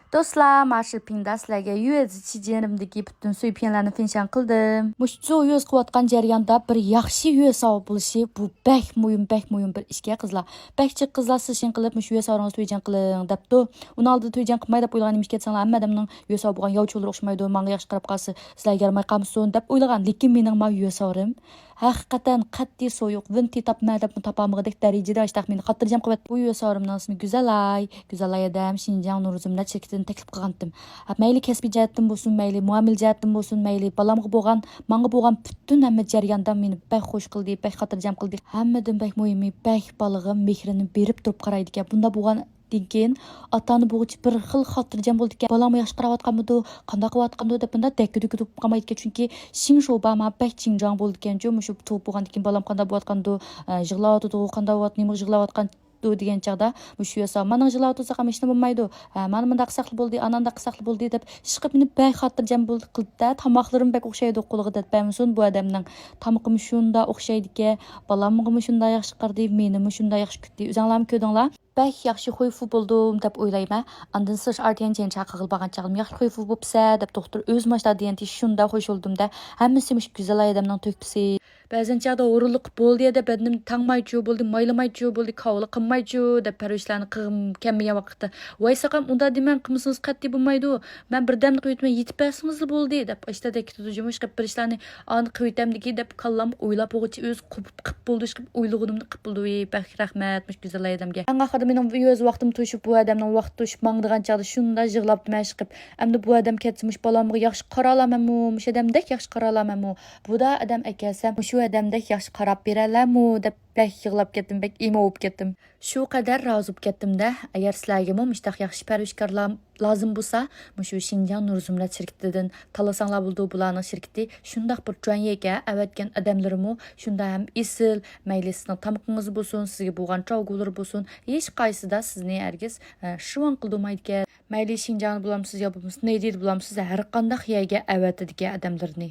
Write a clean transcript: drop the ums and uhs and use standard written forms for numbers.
Do'stlar, Marshallpingda sizlarga UZ chijenimdagi butun suyuqlarni finshan qildim. Mushu UZ qilayotgan jarayonda bir yaxshi UZ bo'lishi bu bak muhim bir ishga qizlar. Bakchi qizlar sizin qilib mushu UZ orangiz to'yjan qiling debdi. Uni oldi to'yjan qilmay deb o'ylagan imishgaetsanglar, hamma odamning UZ bo'lgan yovchilar o'xshamaydi, menga yaxshi qarab qolsa, sizlarga yaramay qolmasin deb o'ylagan, lekin mening ma UZ orim haqiqatan qat'iy so'yuq, vinti topma deb topamag'idek darajada ish taxmini xotirjam qilib bu UZ orimning ismi Güzalay. Güzalay adam Şinjan Nuruzumda chekitini taklif qilgandim. Mayli kasbiy jihatdan bo'lsin, mayli muomil jihatdan bo'lsin, mayli balamga bo'lgan, menga bo'lgan butun hamma jarayonda meni bak xush qildi, bak xotirjam qildi. Hammadan bak muhimi bak balig'im mehrini berib turib qaraydi ekan. Bunda bo'lgan keyin atani bo'g'ich bir xil xotirjam bo'ldi ekan. Balam yaxshi qarayotganmidi, qanday qilayotgandi deb bunda dakki-dukki deb qolmaydi ekan, chunki shin shoba ma bak chinjang bo'ldi ekan. Shu tug'ib bo'lgandan keyin balam qanday bo'layotgandi, yig'layotdi, qanday bo'layotdi, nima yig'layotgan degan chaqda mushu yasa mening jilov o'tsa ham hech nima bo'lmaydi. Mana bunda qisaqli bo'ldi, ananda qisaqli bo'ldi deb chiqib meni bak xotirjam bo'ldi qildi-da, tomoqlarim bak o'xshaydi qo'liga deb bamsun bu odamning tomoqim shunda o'xshaydi ekan, balamga shunda yaxshi qardi, menimi shunda yaxshi kutdi. O'zinglarmi ko'rdinglar? Bak yaxshi xo'yfu bo'ldim deb o'ylayman. Andan siz artiyanchen chaqirib bo'lgan chaqim yaxshi xo'yfu bo'lsa deb doktor o'z mashda deganti shunda xo'sh oldimda. Hammasi mush Güzal odamning to'kpisi. Ba'zan chaqda o'rinliq bo'ldi deb benim tangmaychi bo'ldi, maylamaychi bo'ldi, qavli qilmaychi deb parishlarni qilib kelmagan vaqtda. Voy saqam unda deman qilsangiz qat'iy bo'lmaydi. Men birdamni qo'yitmay yetib bersangiz bo'ldi deb ishtadagi tujumush qilib birishlarni ani qo'yitamdiki deb qallam o'ylab o'g'chi o'z qilib bo'ldi qilib o'ylaganimni qilib bo'ldi. Bak rahmat mush Güzal odamga. Mening o'z vaqtim to'shib bu odamning vaqti to'shib mangdigan chaqda shunda yig'lab mash qilib, endi bu odam ketsin mush balamga yaxshi qara olamanmi, mush odamdek yaxshi qara olamanmi? Bu da odam akasam mush odamdek yaxshi qarab beralarmi deb bak yig'lab ketdim, bak emo bo'lib ketdim. Shu qadar rozi bo'lib ketdim-da. Agar sizlarga mushtaq yaxshi parvishkorlar lozim bo'lsa, mushu Şinjan Nuruzumda shirkatidan talasanglar bo'ldi bularning shirkati shundaq bir joyga avatgan odamlarimi shunda ham isil, mayli sizning tamoqingiz bo'lsin, sizga bo'lgan chavgular bo'lsin, hech qaysida sizni hargiz shuvon qildirmaydi ekan. Mayli Şinjan bulamsiz yo bo'lmasa, neydi bulamsiz har qanday yerga avatadigan odamlarni